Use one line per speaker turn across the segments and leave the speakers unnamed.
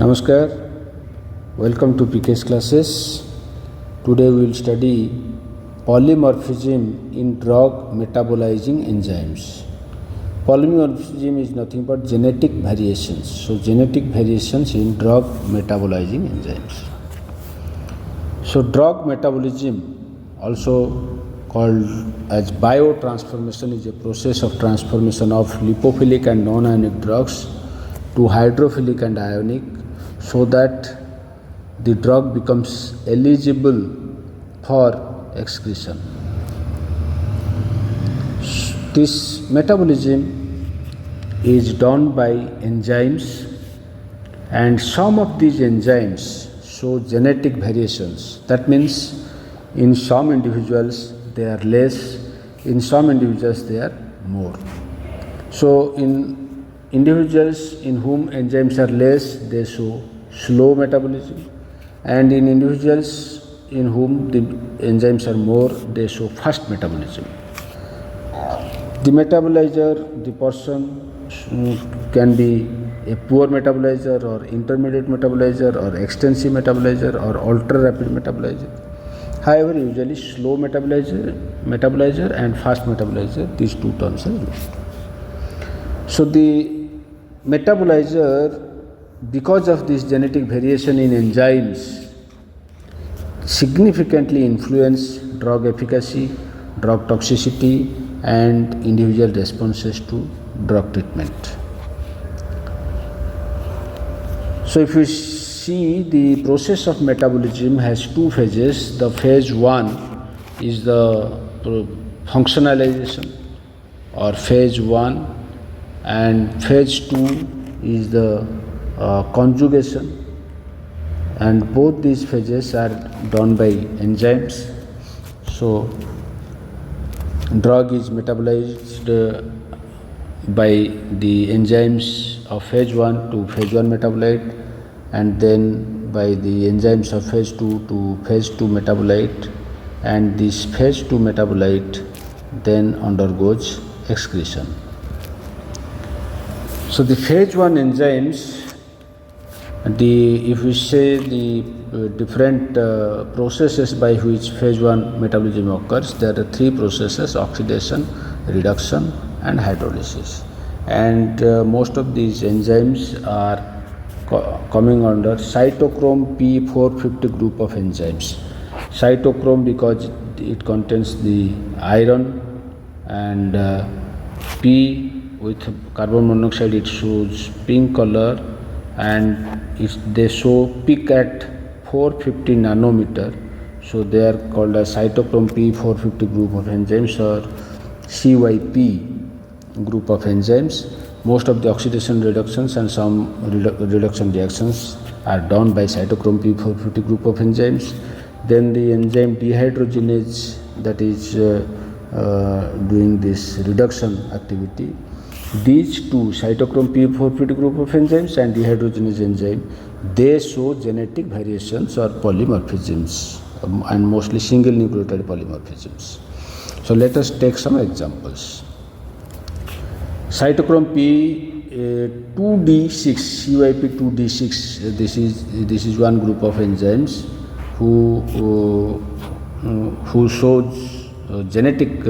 Namaskar, welcome to PK's classes. Today we will study polymorphism in drug metabolizing enzymes. Polymorphism is nothing but genetic variations. So genetic variations in drug metabolizing enzymes. So drug metabolism, also called as biotransformation, is a process of transformation of lipophilic and non-ionic drugs to hydrophilic and ionic, so that the drug becomes eligible for excretion. This metabolism is done by enzymes, and some of these enzymes show genetic variations. That means in some individuals they are less, in some individuals they are more. So in individuals in whom enzymes are less, they show slow metabolism, and in individuals in whom the enzymes are more, they show fast metabolism. The metabolizer, the person can be a poor metabolizer or intermediate metabolizer or extensive metabolizer or ultra rapid metabolizer. However, usually slow metabolizer and fast metabolizer, these two terms are used. So the metabolizer, because of this genetic variation in enzymes, significantly influence drug efficacy, drug toxicity, and individual responses to drug treatment. So if you see, the process of metabolism has two phases. The phase 1 is the functionalization or phase 1, and phase 2 is the conjugation, and both these phases are done by enzymes. So drug is metabolized by the enzymes of phase 1 to phase 1 metabolite, and then by the enzymes of phase 2 to phase 2 metabolite, and this phase 2 metabolite then undergoes excretion. So the phase 1 enzymes, if we say the different processes by which phase 1 metabolism occurs, there are three processes: oxidation, reduction, and hydrolysis. And most of these enzymes are coming under cytochrome P450 group of enzymes. Cytochrome because it contains the iron, and P with carbon monoxide, it shows pink color, and they show peak at 450 nanometer, so they are called as cytochrome P450 group of enzymes, or CYP group of enzymes. Most of the oxidation reductions and some reduction reactions are done by cytochrome P450 group of enzymes. Then the enzyme dehydrogenase, that is doing this reduction activity. These two, cytochrome P450 group of enzymes and dehydrogenase enzyme, they show genetic variations or polymorphisms, and mostly single nucleotide polymorphisms. So let us take some examples. Cytochrome P2D6, CYP2D6, this is one group of enzymes who shows genetic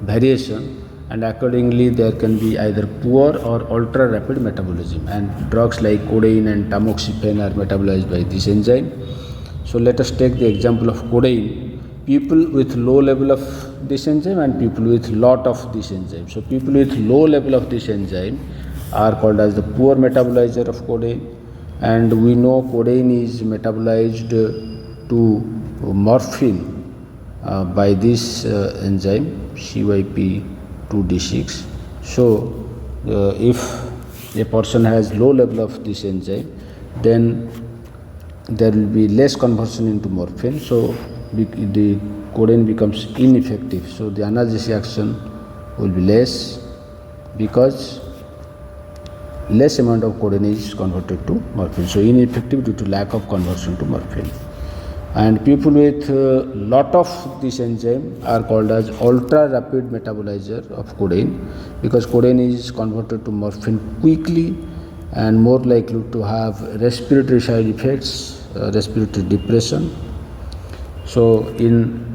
variation, and accordingly there can be either poor or ultra rapid metabolism, and drugs like codeine and tamoxifen are metabolized by this enzyme. So let us take the example of codeine. People with low level of this enzyme and people with lot of this enzyme. So people with low level of this enzyme are called as the poor metabolizer of codeine, and we know codeine is metabolized to morphine by this enzyme CYP2D6. So if a person has low level of this enzyme, then there will be less conversion into morphine, so the codeine becomes ineffective. So the analgesic action will be less, because less amount of codeine is converted to morphine, so ineffective due to lack of conversion to morphine. And people with lot of this enzyme are called as ultra rapid metabolizer of codeine, because codeine is converted to morphine quickly and more likely to have respiratory side effects, respiratory depression. So in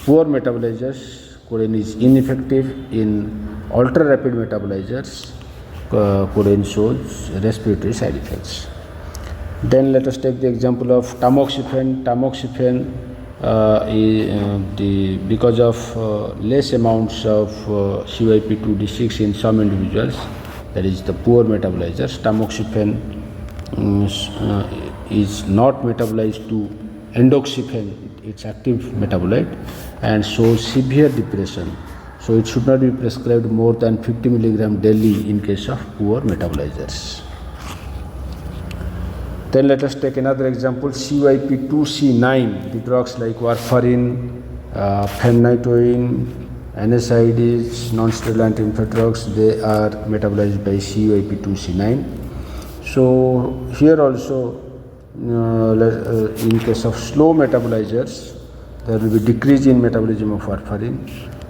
poor metabolizers, codeine is ineffective. In ultra rapid metabolizers, codeine shows respiratory side effects. Then let us take the example of tamoxifen. Tamoxifen because of less amounts of CYP2D6 in some individuals, that is the poor metabolizers, tamoxifen is not metabolized to endoxifen, its active metabolite, and shows severe depression. So it should not be prescribed more than 50 mg daily in case of poor metabolizers. Then let us take another example, CYP2C9, the drugs like warfarin, phenytoin, NSAIDs, non-steroidal anti-inflammatory drugs, they are metabolized by CYP2C9. So here also, in case of slow metabolizers, there will be decrease in metabolism of warfarin.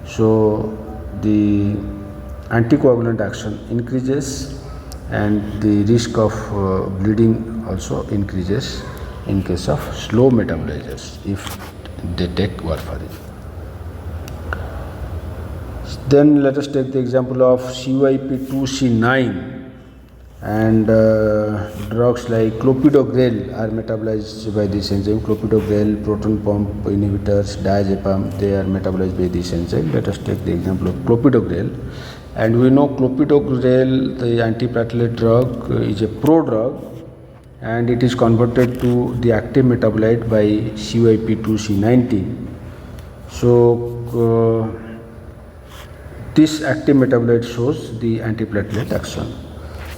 So the anticoagulant action increases and the risk of bleeding also increases in case of slow metabolizers if they take warfarin. Then let us take the example of CYP2C9, and drugs like clopidogrel are metabolized by this enzyme. Clopidogrel, proton pump inhibitors, diazepam, they are metabolized by this enzyme. Let us take the example of clopidogrel. And we know clopidogrel, the antiplatelet drug, is a prodrug, and it is converted to the active metabolite by CYP2C19. So this active metabolite shows the antiplatelet action.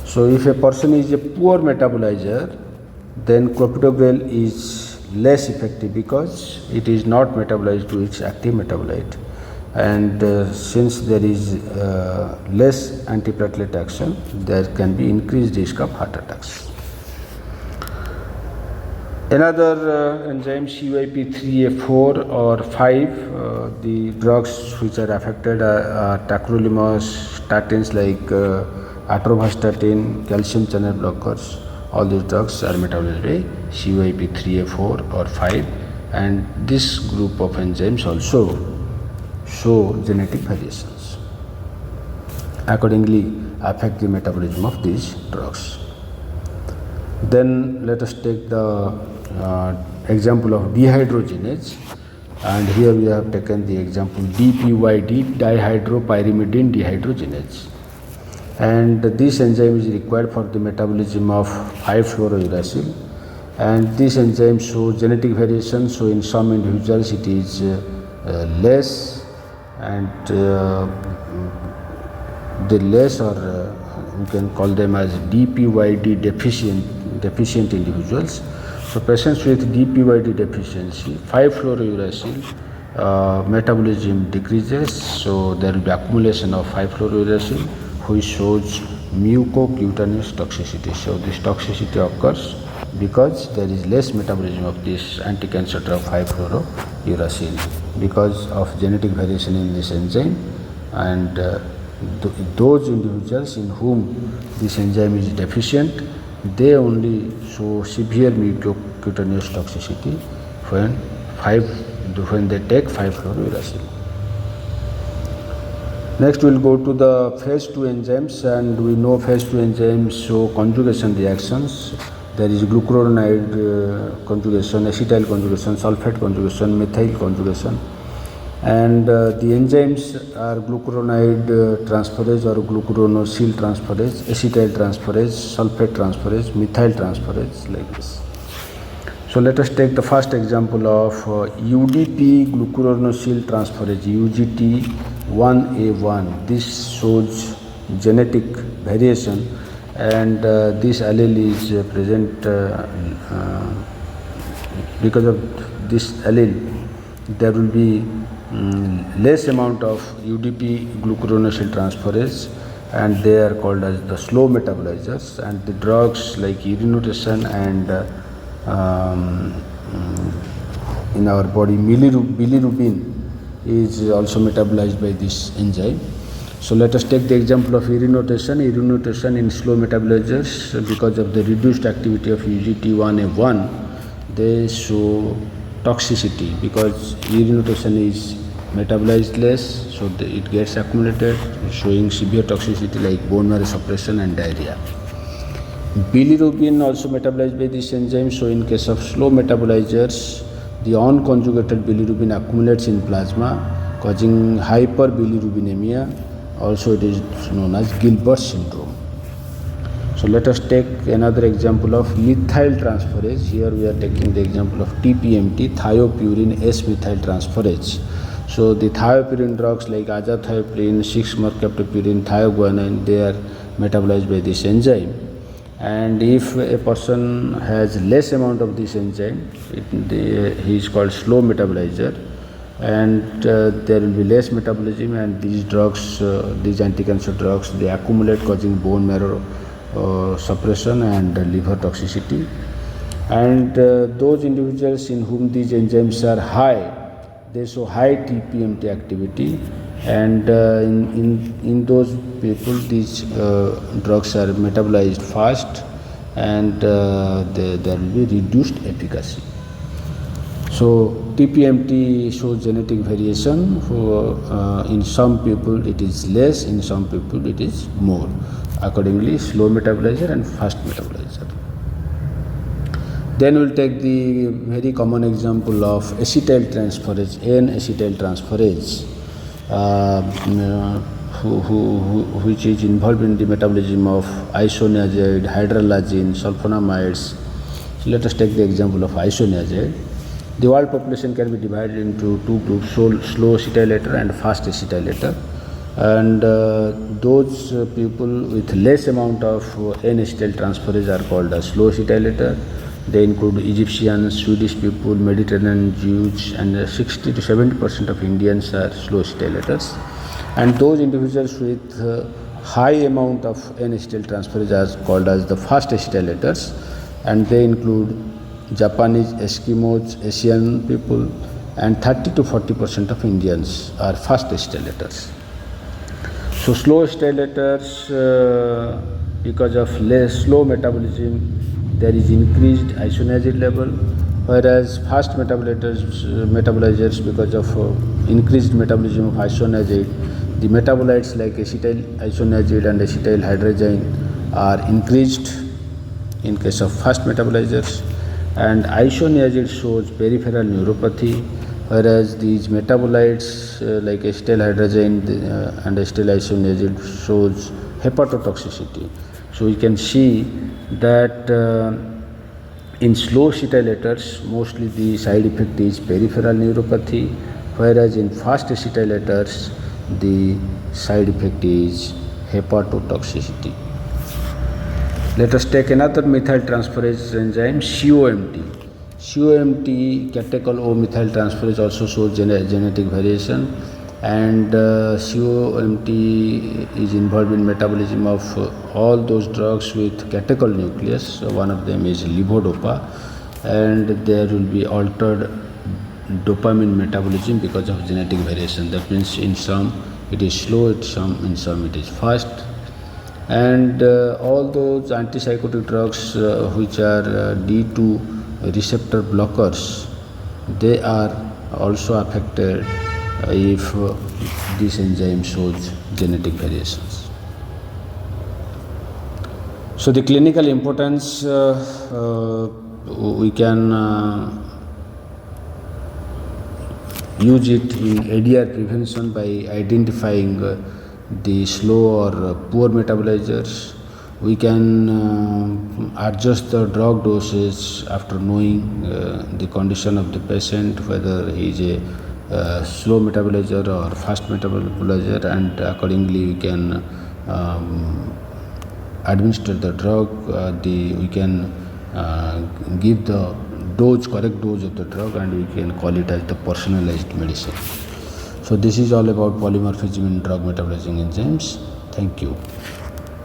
So if a person is a poor metabolizer, then clopidogrel is less effective because it is not metabolized to its active metabolite. And since there is less antiplatelet action, there can be increased risk of heart attacks. Another enzyme, CYP3A4 or 5, the drugs which are affected are tacrolimus, statins like atorvastatin, calcium channel blockers. All these drugs are metabolized by CYP3A4 or 5, and this group of enzymes also show genetic variations, accordingly affect the metabolism of these drugs. Then let us take the example of dehydrogenase, and here we have taken the example DPYD, dihydropyrimidine dehydrogenase, and this enzyme is required for the metabolism of 5-fluorouracil, and this enzyme shows genetic variation. So in some individuals it is less, and the less, or we can call them as DPYD deficient individuals. So patients with DPYD deficiency, 5-fluorouracil metabolism decreases, so there will be accumulation of 5-fluorouracil, which shows mucocutaneous toxicity. So this toxicity occurs because there is less metabolism of this anti-cancer drug 5-fluorouracil because of genetic variation in this enzyme, and those individuals in whom this enzyme is deficient, they only show severe mucocutaneous toxicity when they take 5-fluorouracil. Next we will go to the phase 2 enzymes, and we know phase 2 enzymes show conjugation reactions. There is glucuronide conjugation, acetyl conjugation, sulfate conjugation, methyl conjugation, and the enzymes are glucuronide transferase or glucuronosyl transferase, acetyl transferase, sulfate transferase, methyl transferase, like this. So let us take the first example of UDP glucuronosyl transferase, UGT1A1. This shows genetic variation, and this allele is present because of this allele. There will be less amount of UDP glucuronosyl transferase, and they are called as the slow metabolizers, and the drugs like urinuresin and in our body bilirubin is also metabolized by this enzyme. So let us take the example of urine notation. Urine notation in slow metabolizers, because of the reduced activity of UGT1A1, they show toxicity because urine notation is metabolized less, so it gets accumulated, showing severe toxicity like bone marrow suppression and diarrhea. Bilirubin also metabolized by this enzyme, so in case of slow metabolizers, the unconjugated bilirubin accumulates in plasma, causing hyperbilirubinemia. Also it is known as Gilbert syndrome. So let us take another example of methyl transferase. Here we are taking the example of TPMT, thiopurine S-methyltransferase. So the thiopurine drugs like azathioprine, 6-mercaptopurine, thioguanine, they are metabolized by this enzyme. And if a person has less amount of this enzyme, he is called slow metabolizer, and there will be less metabolism, and these drugs, these anti-cancer drugs, they accumulate, causing bone marrow suppression and liver toxicity. And those individuals in whom these enzymes are high, they show high TPMT activity, and in those people these drugs are metabolized fast, and there will be reduced efficacy. So TPMT shows genetic variation. In some people it is less, in some people it is more. Accordingly, slow metabolizer and fast metabolizer. Then we will take the very common example of acetyltransferase, N-acetyltransferase, which is involved in the metabolism of isoniazid, hydralazine, sulfonamides. So let us take the example of isoniazid. The world population can be divided into two groups, slow acetylator and fast acetylator. And those people with less amount of N-acetyltransferase are called as slow acetylator. They include Egyptians, Swedish people, Mediterranean Jews, and 60 to 70% of Indians are slow acetylators. And those individuals with high amount of N-acetyltransferase are called as the fast acetylators, and they include Japanese, Eskimos, Asian people, and 30 to 40% of Indians are fast acetylators. So slow acetylators, because of slow metabolism, there is increased isoniazid level, whereas fast metabolizers, because of increased metabolism of isoniazid, the metabolites like acetyl isoniazid and acetyl hydrazine are increased in case of fast metabolizers, and isoniazid shows peripheral neuropathy, whereas these metabolites like acetyl hydrazine and acetyl isoniazid shows hepatotoxicity. So we can see that in slow acetylators, mostly the side effect is peripheral neuropathy, whereas in fast acetylators, the side effect is hepatotoxicity. Let us take another methyltransferase enzyme, COMT. COMT, catechol O methyltransferase, also shows genetic variation, and COMT is involved in metabolism of all those drugs with catechol nucleus. One of them is levodopa, and there will be altered dopamine metabolism because of genetic variation. That means in some it is slow, in some it is fast. And all those antipsychotic drugs which are D2 receptor blockers, they are also affected if this enzyme shows genetic variations. So the clinical importance, we can use it in ADR prevention by identifying the slow or poor metabolizers. We can adjust the drug doses after knowing the condition of the patient, whether he is a slow metabolizer or fast metabolizer, and accordingly we can administer the drug. We can give the correct dose of the drug, and we can call it as the personalized medicine. So this is all about polymorphism in drug metabolizing enzymes. Thank you.